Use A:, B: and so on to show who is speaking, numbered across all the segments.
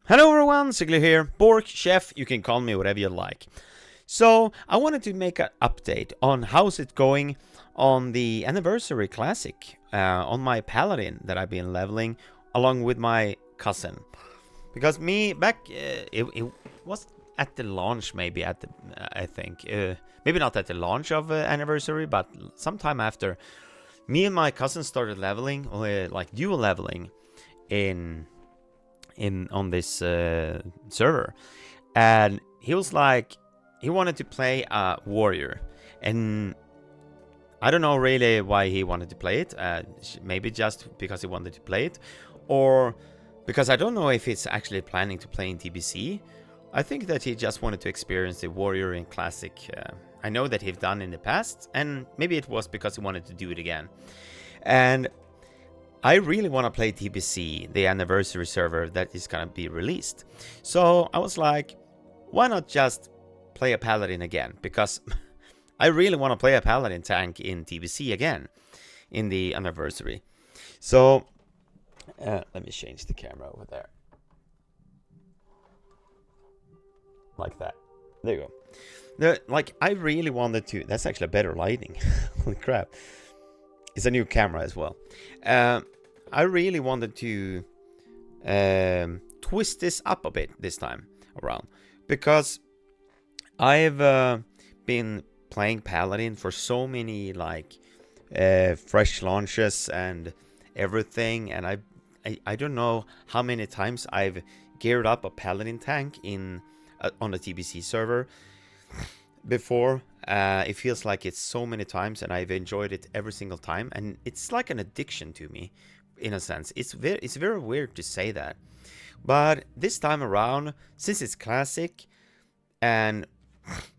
A: Hello everyone, Ziggler here, Bork, Chef, you can call me whatever you like. So, I wanted to make an update on how's it going on the Anniversary Classic, on my Paladin that I've been leveling along with my cousin. Because me, it was at the launch maybe, I think, maybe not at the launch of Anniversary, but sometime after, me and my cousin started leveling, like dual leveling in on this server, and he was like, he wanted to play a warrior, and I don't know really why he wanted to play it. Maybe just because he wanted to play it, or because I don't know if he's actually planning to play in TBC. I think that he just wanted to experience the warrior in classic. I know that he's done in the past, and maybe it was because he wanted to do it again. And I really want to play TBC, the Anniversary server that is going to be released. So I was like, why not just play a Paladin again? Because I really want to play a Paladin tank in TBC again in the Anniversary. So let me change the camera over there. Like that. There you go. Like, I really wanted to... That's actually better lighting. Holy crap. It's a new camera as well. I really wanted to twist this up a bit this time around, because I've been playing Paladin for so many like fresh launches and everything, and I don't know how many times I've geared up a Paladin tank in on the TBC server before. It feels like it's so many times, and I've enjoyed it every single time, and it's like an addiction to me, in a sense. It's very weird to say that, but this time around, since it's classic, and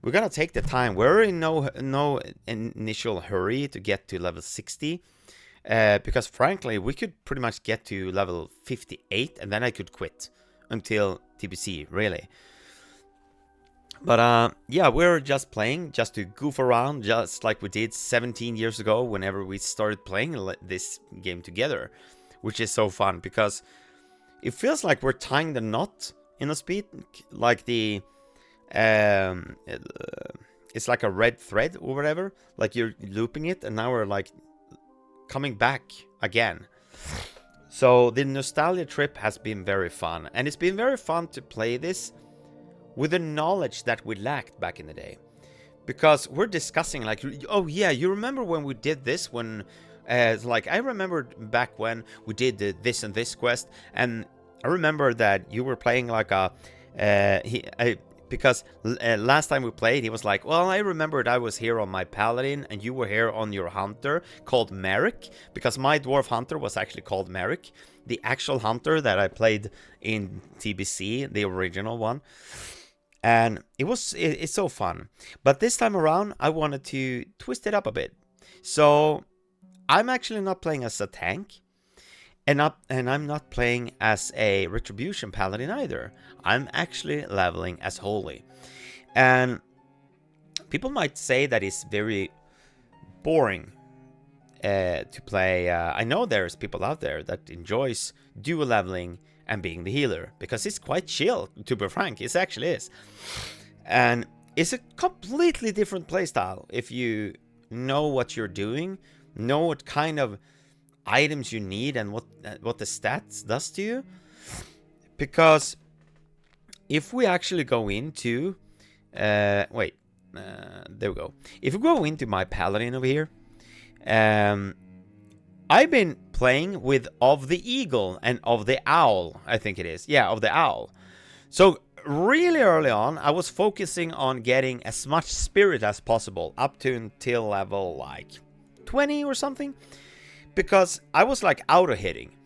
A: we're gonna take the time. We're in no initial hurry to get to level 60, because frankly, we could pretty much get to level 58, and then I could quit until TBC, really. But yeah, we're just playing just to goof around, just like we did 17 years ago whenever we started playing this game together, which is so fun because it feels like we're tying the knot in a speed, like the it's like a red thread or whatever, like you're looping it, and now we're like coming back again. So the nostalgia trip has been very fun, and it's been very fun to play this with the knowledge that we lacked back in the day. Because we're discussing like, oh yeah, you remember when we did this, when, like, I remember back when we did this and this quest, and I remember that you were playing like a, because last time we played, he was like, well, I remembered I was here on my Paladin, and you were here on your Hunter, called Merrick, because my Dwarf Hunter was actually called Merrick, the actual Hunter that I played in TBC, the original one. And it's so fun. But this time around, I wanted to twist it up a bit. So I'm actually not playing as a tank, and I'm not playing as a Retribution Paladin either. I'm actually leveling as Holy. And people might say that it's very boring to play. I know there's people out there that enjoys dual leveling and being the healer, because it's quite chill, to be frank. It actually is. And it's a completely different playstyle if you know what you're doing, know what kind of items you need, and what the stats does to you. Because if we actually go into there we go. If we go into my Paladin over here, I've been playing with Of the Eagle and Of the Owl, I think it is. Yeah, Of the Owl. So really early on, I was focusing on getting as much spirit as possible, up to until level like 20 or something, because I was like auto-hitting.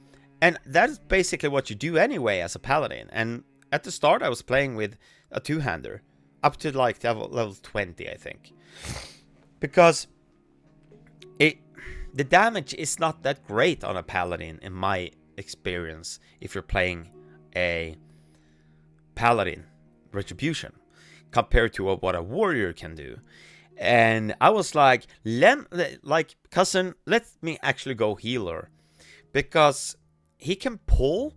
A: And that's basically what you do anyway as a Paladin. And at the start, I was playing with a two-hander, up to like level 20, I think. Because the damage is not that great on a Paladin, in my experience, if you're playing a Paladin Retribution, compared to what a warrior can do. And I was like, cousin, let me actually go healer, because he can pull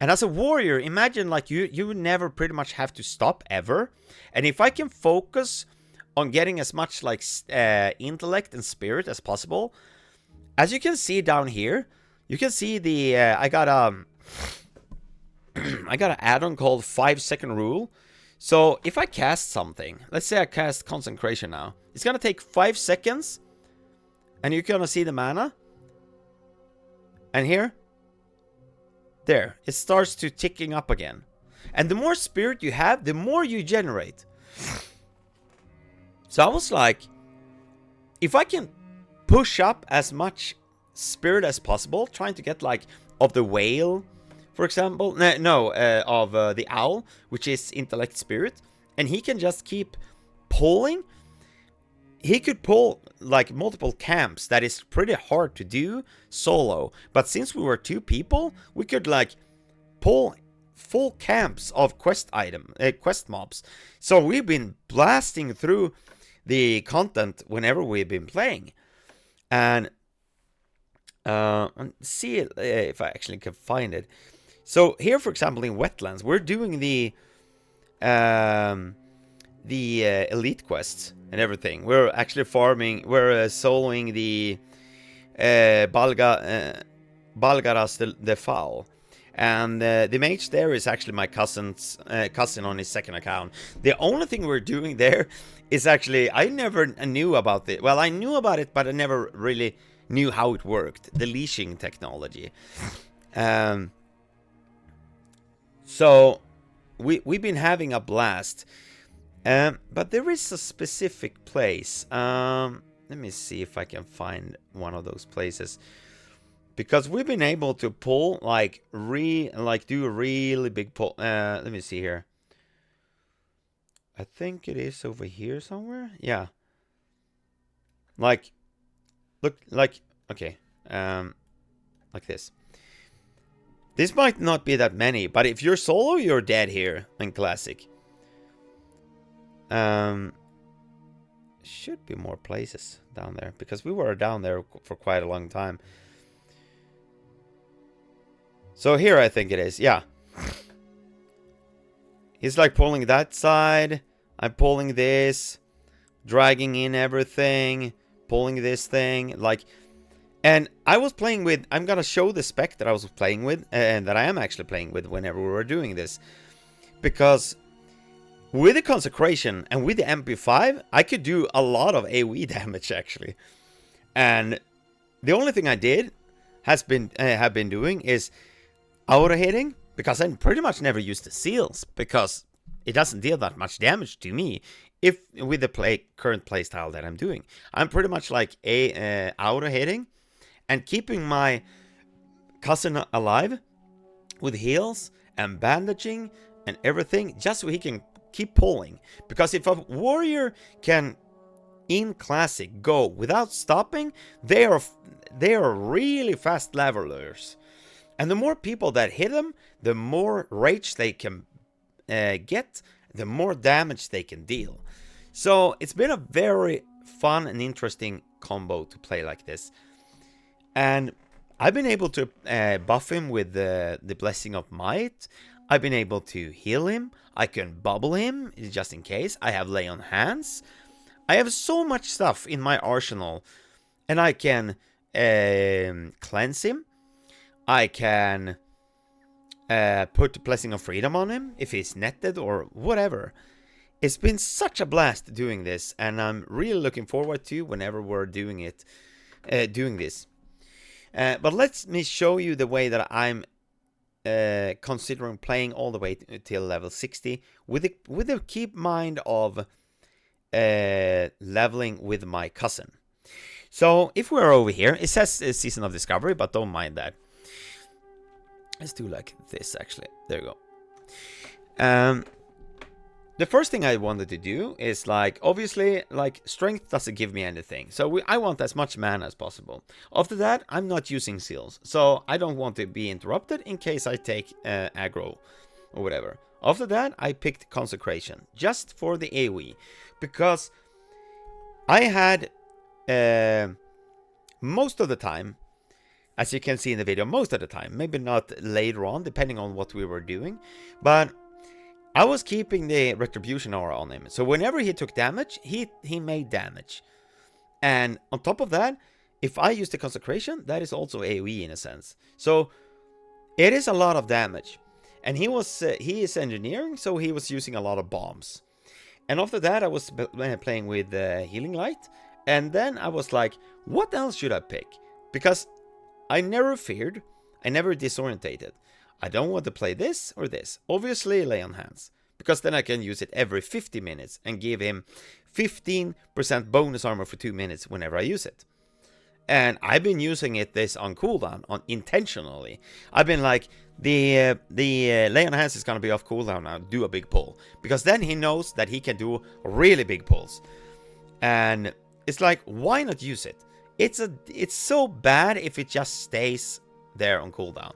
A: And as a warrior, imagine like you would never pretty much have to stop ever. And if I can focus on getting as much like intellect and spirit as possible, as you can see down here, you can see the I got I got an add-on called 5-second rule. So if I cast something, let's say I cast Consecration now, it's gonna take 5 seconds, and you're gonna see the mana. And here, there, it starts to ticking up again. And the more spirit you have, the more you generate. So I was like, if I can push up as much spirit as possible, trying to get like of the whale, for example, of the owl, which is intellect spirit, and he can just keep pulling. He could pull like multiple camps. That is pretty hard to do solo, but since we were 2 people, we could like pull full camps of quest mobs. So we've been blasting through the content whenever we've been playing, and see if I actually can find it. So here, for example, in Wetlands, we're doing the elite quests and everything. We're actually farming. We're soloing the Balgaras the Foul. And the mage there is actually my cousin on his second account. The only thing we're doing there is actually, I never knew about it. Well, I knew about it, but I never really knew how it worked. The leashing technology. So we've been having a blast. But there is a specific place. Let me see if I can find one of those places. Because we've been able to pull, do a really big pull. Let me see here. I think it is over here somewhere. Yeah. Okay. Like this. This might not be that many, but if you're solo, you're dead here in Classic. Should be more places down there, because we were down there for quite a long time. So here I think it is, yeah. He's like pulling that side. I'm pulling this. Dragging in everything. Pulling this thing. And I was playing with... I'm gonna show the spec that I was playing with. And that I am actually playing with whenever we were doing this. Because with the Consecration and with the MP5, I could do a lot of AoE damage actually. And the only thing I did have been doing is auto-hitting, because I pretty much never use the seals, because it doesn't deal that much damage to me if with the current playstyle that I'm doing. I'm pretty much like auto-hitting and keeping my cousin alive with heals and bandaging and everything, just so he can keep pulling. Because if a warrior can in Classic go without stopping, they are really fast levelers. And the more people that hit them, the more rage they can get, the more damage they can deal. So it's been a very fun and interesting combo to play like this. And I've been able to buff him with the Blessing of Might. I've been able to heal him. I can bubble him just in case. I have Lay on Hands. I have so much stuff in my arsenal. And I can cleanse him. I can put Blessing of Freedom on him if he's netted or whatever. It's been such a blast doing this, and I'm really looking forward to whenever we're doing this. But let me show you the way that I'm considering playing all the way till level 60 with the keep mind of leveling with my cousin. So if we're over here, it says Season of Discovery, but don't mind that. Let's do like this, actually. There you go. The first thing I wanted to do is, obviously, strength doesn't give me anything. So I want as much mana as possible. After that, I'm not using seals. So I don't want to be interrupted in case I take aggro or whatever. After that, I picked Consecration, just for the AoE. Because I had, most of the time, as you can see in the video most of the time. Maybe not later on, depending on what we were doing. But I was keeping the retribution aura on him. So whenever he took damage, he made damage. And on top of that, if I use the consecration, that is also AoE in a sense. So it is a lot of damage. And he is engineering, so he was using a lot of bombs. And after that, I was playing with Healing Light. And then I was like, what else should I pick? Because I never feared, I never disorientated. I don't want to play this or this. Obviously, Lay on Hands. Because then I can use it every 50 minutes and give him 15% bonus armor for 2 minutes whenever I use it. And I've been using this on cooldown, intentionally. I've been like, the Lay on Hands is going to be off cooldown now, do a big pull. Because then he knows that he can do really big pulls. And it's like, why not use it? It's so bad if it just stays there on cooldown.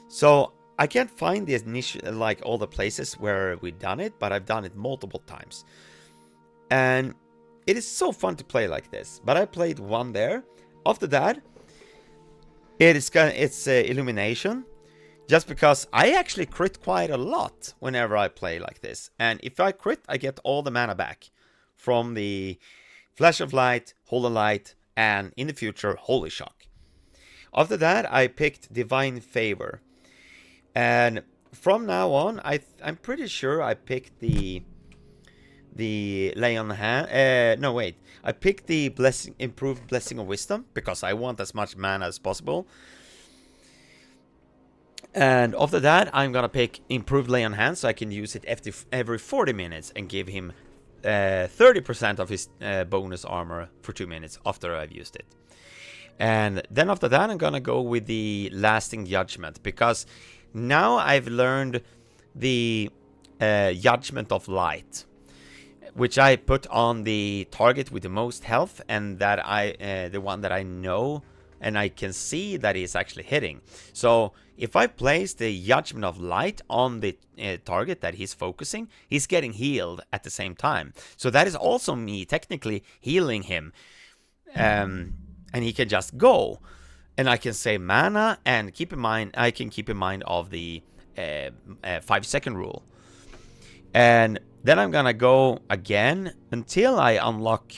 A: So I can't find the initial, like all the places where we've done it, but I've done it multiple times. And it is so fun to play like this. But I played one there. After that, it's Illumination. Just because I actually crit quite a lot whenever I play like this. And if I crit, I get all the mana back from the Flash of Light, Holy Light, and in the future, Holy Shock. After that, I picked Divine Favor. And from now on, I'm pretty sure I picked the Lay on Hand. No, wait. I picked the improved Blessing of Wisdom because I want as much mana as possible. And after that, I'm gonna pick improved Lay on Hands so I can use it every 40 minutes and give him 30% of his bonus armor for 2 minutes after I've used it. And then after that, I'm gonna go with the Lasting Judgment because now I've learned the Judgment of Light, which I put on the target with the most health, and that the one that I know and I can see that he's actually hitting. So if I place the Judgment of Light on the target that he's focusing, he's getting healed at the same time. So that is also me technically healing him. And he can just go. And I can save mana, and keep in mind, I can keep in mind of the 5-second rule. And then I'm gonna go again until I unlock...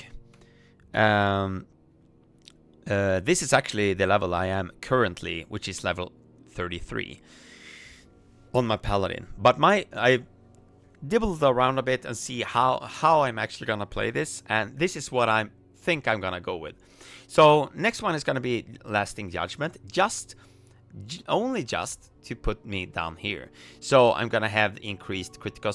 A: this is actually the level I am currently, which is level 33 on my Paladin. But I dibbled around a bit and see how I'm actually gonna play this, and this is what I think I'm gonna go with. So next one is gonna be Lasting Judgment, only just to put me down here. So I'm gonna have increased critical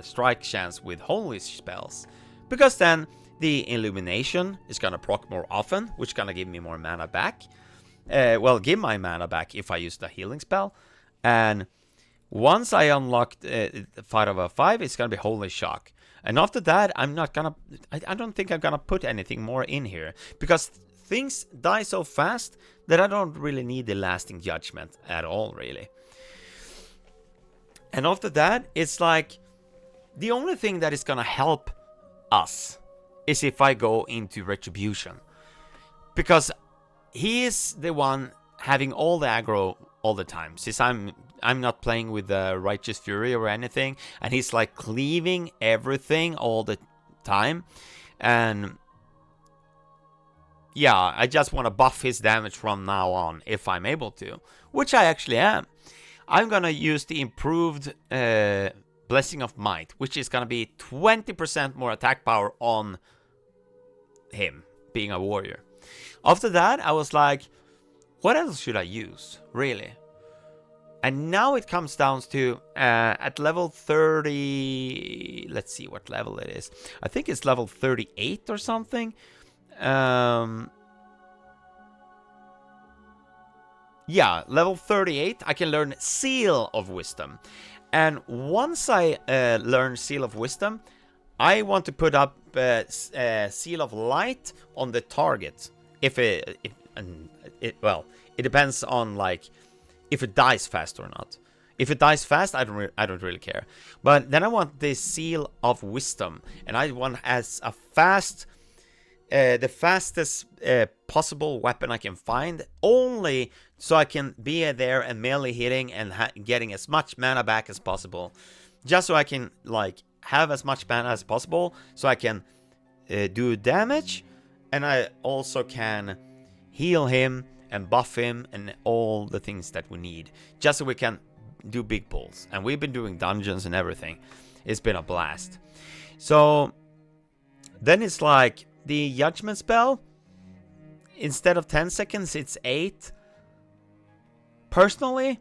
A: strike chance with holy spells, because then the Illumination is gonna proc more often, which is gonna give me more mana back. Give my mana back if I use the healing spell. And once I unlocked 5/5, it's gonna be Holy Shock. And after that, I don't think I'm gonna put anything more in here, because things die so fast that I don't really need the Lasting Judgment at all, really. And after that, it's like the only thing that is gonna help us is if I go into Retribution, because he is the one having all the aggro all the time, since I'm not playing with the Righteous Fury or anything, and he's like cleaving everything all the time. And yeah, I just want to buff his damage from now on if I'm able to, which I actually am. I'm gonna use the improved Blessing of Might, which is gonna be 20% more attack power on him being a warrior. After that, I was like, what else should I use, really? And now it comes down to at level 30, let's see what level it is. I think it's level 38 or something. Yeah, level 38, I can learn Seal of Wisdom. And once I learn Seal of Wisdom, I want to put up Seal of Light on the target. It depends on like if it dies fast or not. If it dies fast, I don't really care. But then I want the Seal of Wisdom, and I want as a fast the fastest possible weapon I can find, only so I can be there and melee hitting and getting as much mana back as possible, just so I can like have as much mana as possible, so I can do damage, and I also can heal him and buff him and all the things that we need, just so we can do big pulls. And we've been doing dungeons and everything. It's been a blast. So then it's like the judgment spell, instead of 10 seconds it's 8. Personally,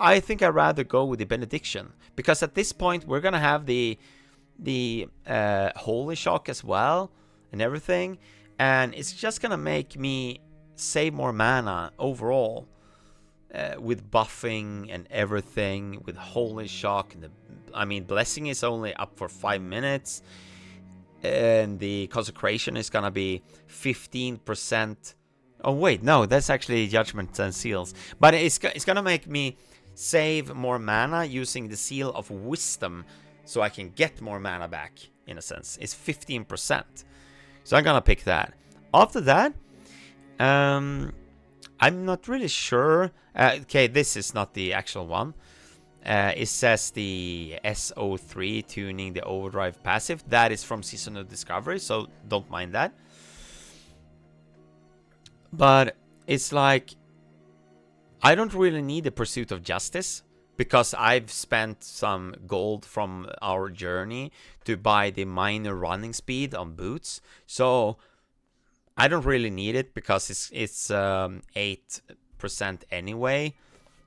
A: I think I'd rather go with the benediction, because at this point we're gonna have the holy shock as well and everything, and it's just gonna make me save more mana overall, with buffing and everything, with holy shock. And I mean, blessing is only up for 5 minutes, and the consecration is gonna be 15%. Oh wait, no, that's actually judgment and seals, but it's gonna make me save more mana using the seal of wisdom, so I can get more mana back. In a sense, it's 15%, so I'm gonna pick that. After that, I'm not really sure. Okay, this is not the actual one. It says the SO3 tuning the overdrive passive. That is from SeasonOfDiscovery, so don't mind that. But it's like, I don't really need the Pursuit of Justice, because I've spent some gold from our journey to buy the minor running speed on boots. So I don't really need it, because it's 8% anyway.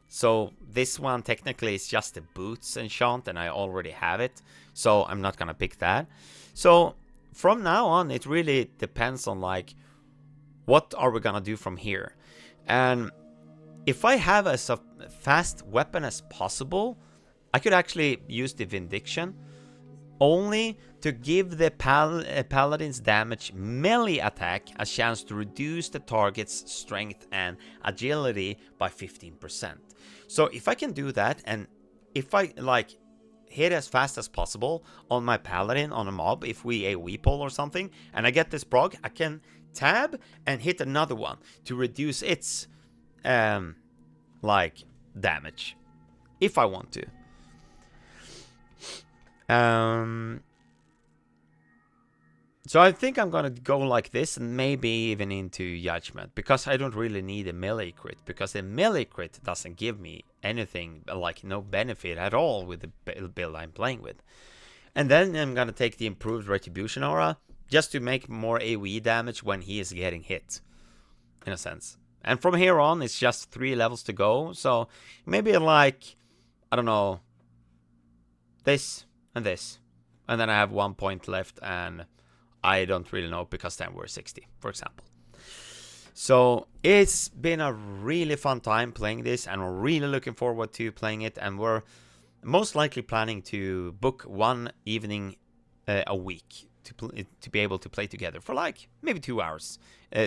A: So this one technically is just a boots enchant, and I already have it, so I'm not gonna pick that. So from now on, it really depends on like, what are we gonna do from here? And if I have as a fast weapon as possible, I could actually use the Vindication, only to give the Paladin's damage melee attack a chance to reduce the target's strength and agility by 15%. So if I can do that, and if I like hit as fast as possible on my Paladin on a mob, if we AoE pull or something, and I get this prog, I can tab and hit another one to reduce its like damage, if I want to. So I think I'm gonna go like this, and maybe even into judgment, because I don't really need a melee crit, because the melee crit doesn't give me anything, like no benefit at all with the build I'm playing with. And then I'm gonna take the improved retribution aura, just to make more AoE damage when he is getting hit, in a sense. And from here on, it's just 3 levels to go, so maybe like, I don't know, this and this, and then I have 1 point left, and I don't really know, because then we're 60, for example. So it's been a really fun time playing this, and we're really looking forward to playing it, and we're most likely planning to book one evening a week to be able to play together for like maybe 2 hours,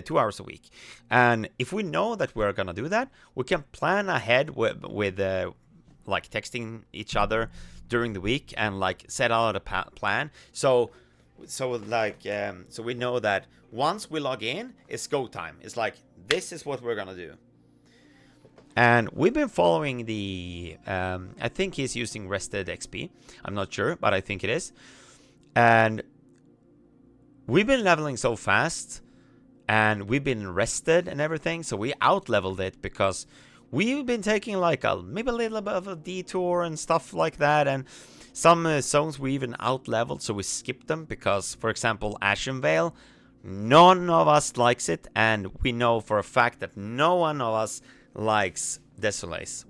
A: 2 hours a week. And if we know that we're gonna do that, we can plan ahead with like texting each other during the week, and like set out a plan. So we know that once we log in, it's go time. It's like, this is what we're gonna do. And we've been following the I think he's using rested XP, I'm not sure, but I think it is. And we've been leveling so fast, and we've been rested and everything, so we out leveled it, because we've been taking like maybe a little bit of a detour and stuff like that, and some zones we even out leveled, so we skipped them, because for example Ashen Vale, none of us likes it, and we know for a fact that no one of us likes Desolace.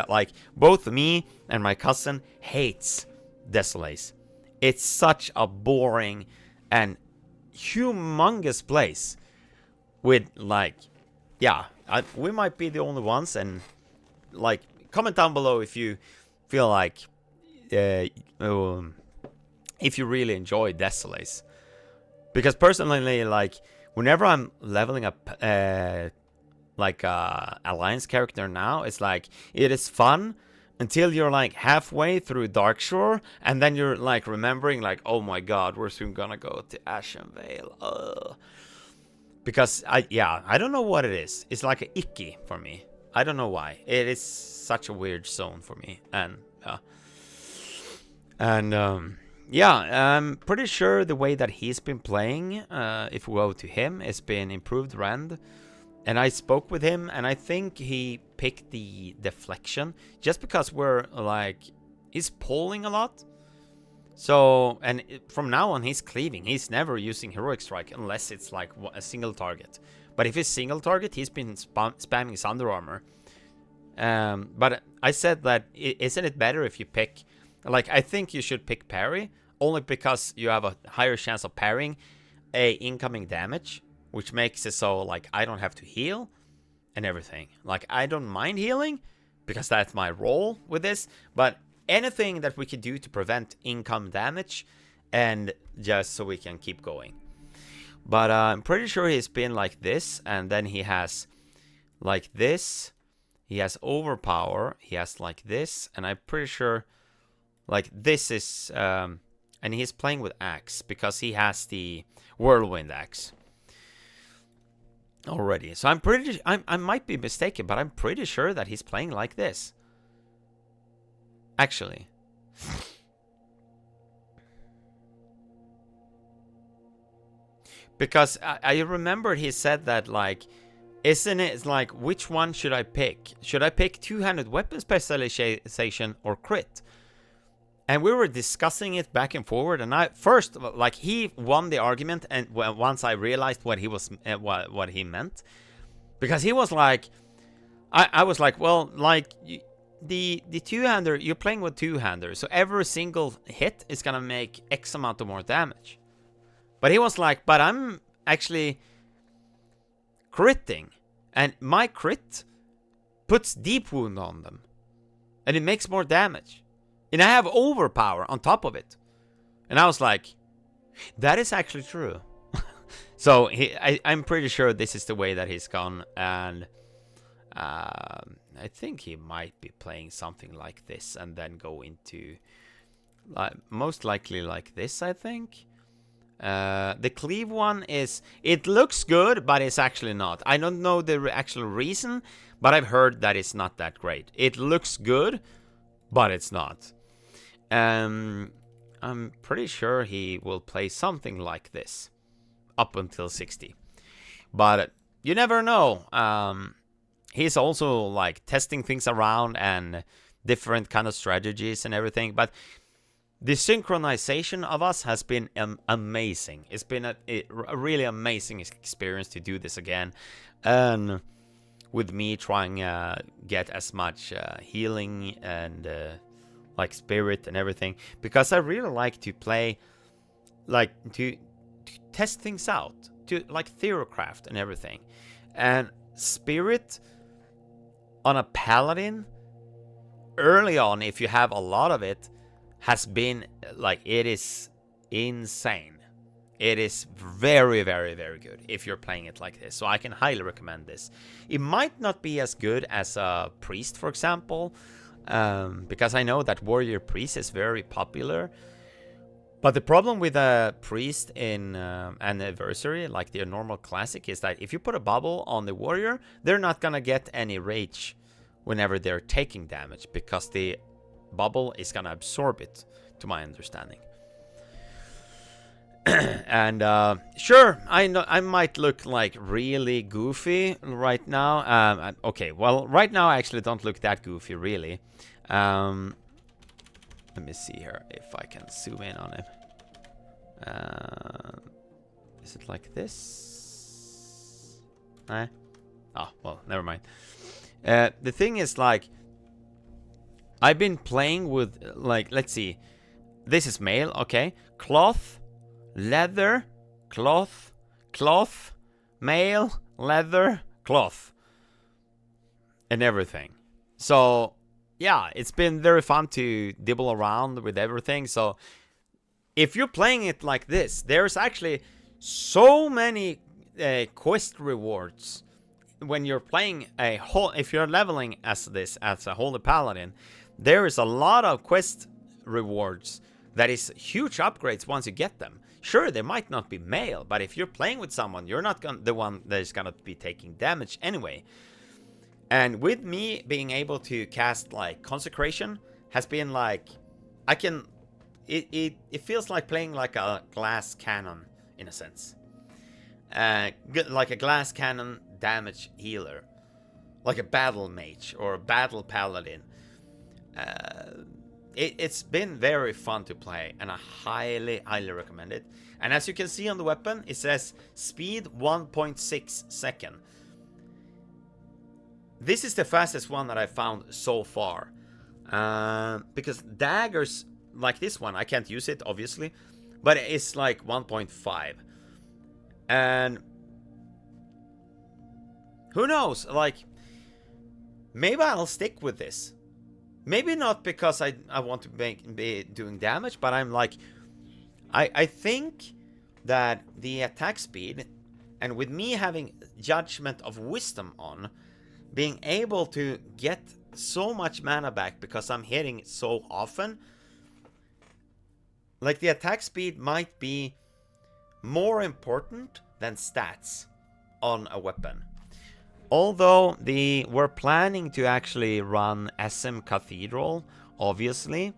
A: Like both me and my cousin hates Desolace. It's such a boring and humongous place with like, yeah, we might be the only ones, and like comment down below if you feel like if you really enjoy Desolace, because personally, like whenever I'm leveling up like alliance character now, it's like, it is fun, until you're like halfway through Darkshore, and then you're like remembering like, oh my god, we're soon gonna go to Ashenvale. Because I don't know what it is. It's like a icky for me. I don't know why. It is such a weird zone for me. I'm pretty sure the way that he's been playing, if we go to him, has been improved Rend. And I spoke with him, and I think he picked the deflection just because we're like, he's pulling a lot. So, and from now on, he's cleaving. He's never using Heroic Strike unless it's like a single target. But if it's single target, he's been spamming Thunder Armor. But I said that, isn't it better if you pick, like, I think you should pick parry, only because you have a higher chance of parrying a incoming damage, which makes it so, like, I don't have to heal and everything. Like, I don't mind healing, because that's my role with this, but anything that we could do to prevent income damage, and just so we can keep going. But I'm pretty sure he's been like this, and then he has like this, he has overpower, he has like this, and I'm pretty sure like this is, and he's playing with axe, because he has the whirlwind axe already. So I'm pretty, I might be mistaken, but I'm pretty sure that he's playing like this. Actually. Because I remember he said that, like, isn't it like, which one should I pick? Should I pick two-handed weapon specialization or crit? And we were discussing it back and forward, and I first, like, he won the argument, and once I realized what he was, what he meant, because he was like, I was like, well, like, the two-hander, you're playing with two-hander, so every single hit is gonna make X amount of more damage. But he was like, but I'm actually critting, and my crit puts deep wound on them, and it makes more damage, and I have overpower on top of it. And I was like, that is actually true. So I'm pretty sure this is the way that he's gone, and I think he might be playing something like this, and then go into, most likely like this, I think. The cleave one is, it looks good, but it's actually not. I don't know the actual reason, but I've heard that it's not that great. It looks good, but it's not. I'm pretty sure he will play something like this up until 60. But you never know. He's also like testing things around and different kind of strategies and everything. But the synchronization of us has been amazing. It's been a really amazing experience to do this again. And with me trying get as much healing and like spirit and everything. Because I really like to play, like to test things out. To like Theocraft and everything. And spirit on a paladin, early on, if you have a lot of it, has been like, it is insane. It is very, very, very good if you're playing it like this. So I can highly recommend this. It might not be as good as a priest, for example, because I know that warrior priest is very popular. But the problem with a priest in Anniversary, like their normal classic, is that if you put a bubble on the warrior, they're not gonna get any rage whenever they're taking damage, because the bubble is gonna absorb it, to my understanding. And sure, I know I might look like really goofy right now. Okay, well, right now I actually don't look that goofy, really. Let me see here if I can zoom in on him. Is it like this? Oh, well, never mind. The thing is, like, I've been playing with, like, let's see. This is mail, okay. Cloth, leather, cloth, cloth, mail, leather, cloth. And everything. So yeah, it's been very fun to dibble around with everything. So if you're playing it like this, there's actually so many quest rewards when you're playing a whole, if you're leveling as this, as a holy paladin, there is a lot of quest rewards that is huge upgrades once you get them. Sure, they might not be male, but if you're playing with someone, you're not the one that is gonna be taking damage anyway. And with me being able to cast like Consecration has been like, I can, it feels like playing like a glass cannon in a sense. Like a glass cannon damage healer, like a battle mage or a battle paladin. It's been very fun to play, and I highly recommend it. And as you can see on the weapon, it says speed 1.6 second. This is the fastest one that I found so far, because daggers like this one, I can't use it obviously, but it's like 1.5. And who knows, like, maybe I'll stick with this. Maybe not because I want to be doing damage, but I'm like, I think that the attack speed, and with me having Judgment of Wisdom on, being able to get so much mana back because I'm hitting so often, like the attack speed might be more important than stats on a weapon. Although we're planning to actually run SM Cathedral, obviously,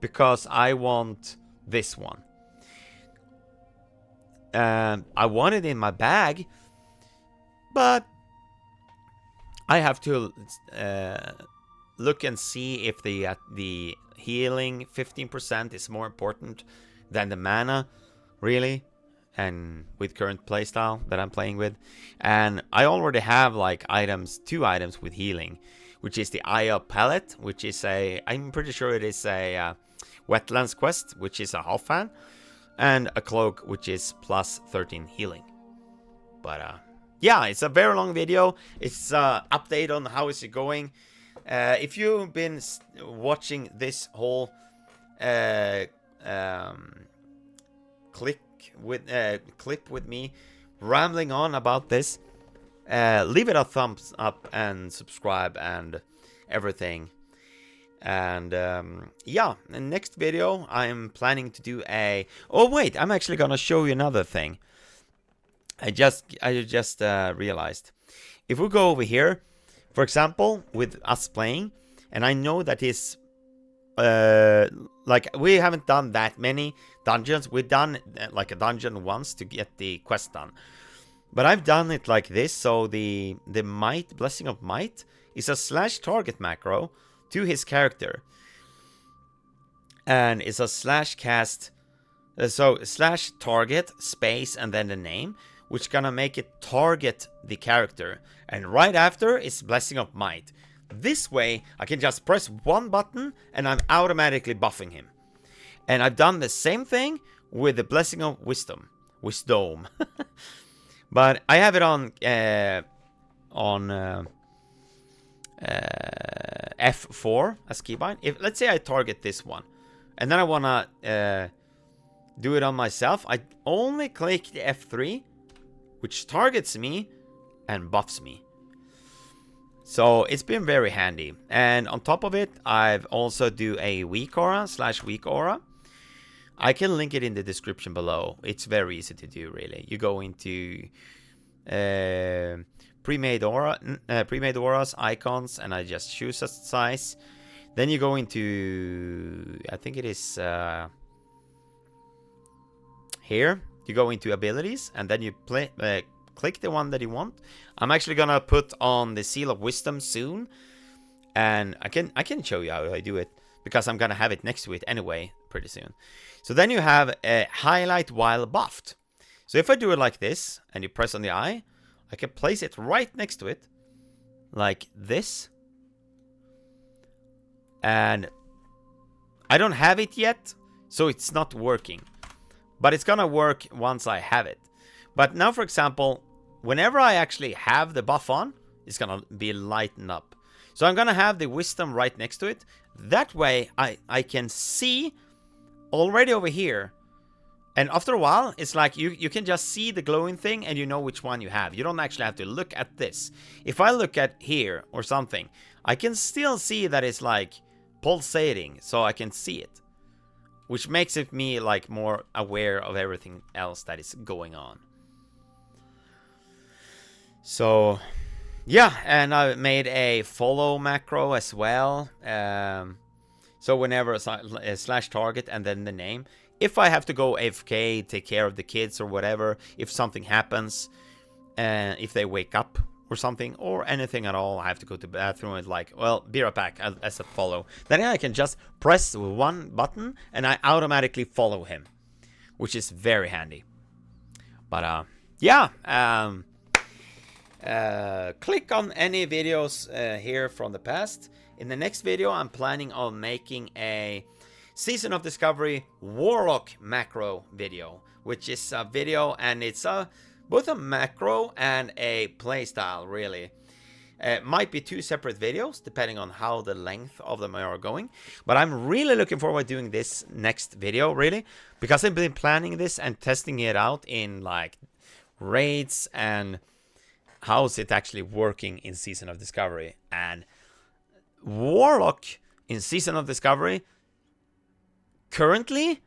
A: because I want this one. I want it in my bag, but I have to look and see if the healing 15% is more important than the mana, really. And with current playstyle that I'm playing with, and I already have like two items with healing, which is the Eye of Palette, which is I'm pretty sure it is a Wetlands quest, which is a half fan, and a cloak, which is plus 13 healing. But yeah, it's a very long video. It's an update on how is it going. If you've been watching this whole clip with me rambling on about this, leave it a thumbs up and subscribe and everything. And yeah, the next video I'm planning to do oh wait, I'm actually gonna show you another thing. I just realized, if we go over here, for example, with us playing, and I know that is like, we haven't done that many dungeons. We've done like a dungeon once to get the quest done, but I've done it like this. So the might, blessing of might, is a /target macro to his character, and it's a /cast, so /target space and then the name, which gonna make it target the character, and right after is blessing of might. This way, I can just press one button and I'm automatically buffing him. And I've done the same thing with the Blessing of Wisdom. But I have it on F4 as keybind. If, let's say I target this one, and then I want to do it on myself, I only click the F3, which targets me and buffs me. So it's been very handy. And on top of it, I've also do a weak aura /weak aura. I can link it in the description below. It's very easy to do, really. You go into pre-made auras, icons, and I just choose a size. Then you go into, I think it is here. You go into abilities, and then you click the one that you want. I'm actually gonna put on the Seal of Wisdom soon, and I can show you how I do it, because I'm gonna have it next to it anyway pretty soon. So then you have a highlight while buffed. So if I do it like this, and you press on the eye, I can place it right next to it, like this. And I don't have it yet, so it's not working. But it's gonna work once I have it. But now, for example, whenever I actually have the buff on, it's gonna be lightened up. So I'm gonna have the wisdom right next to it. That way I can see already over here. And after a while, it's like you can just see the glowing thing and you know which one you have. You don't actually have to look at this. If I look at here or something, I can still see that it's like pulsating so I can see it, which makes it me like more aware of everything else that is going on. So yeah, and I made a follow macro as well. So whenever a slash target and then the name, if I have to go AFK, take care of the kids or whatever, if something happens, if they wake up or something, or anything at all, I have to go to the bathroom, it's like, well, be right back as a follow. Then I can just press one button and I automatically follow him, which is very handy. But yeah, click on any videos here from the past. In the next video, I'm planning on making a Season of Discovery Warlock macro video, which is a video, and it's both a macro and a playstyle, really. It might be two separate videos, depending on how the length of them are going. But I'm really looking forward to doing this next video, really, because I've been planning this and testing it out in like raids and how's it actually working in Season of Discovery. And Warlock in Season of Discovery currently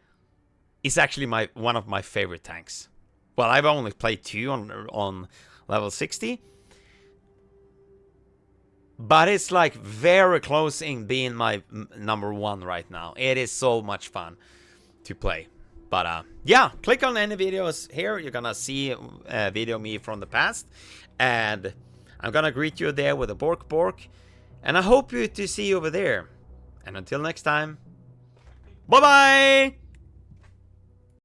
A: is actually one of my favorite tanks. Well, I've only played 2 on level 60, but it's like very close in being my number 1 right now. It is so much fun to play. But yeah, click on any videos here. You're gonna see a video me from the past, and I'm gonna greet you there with a Bork Bork, and I hope to see you over there. And until next time, bye bye.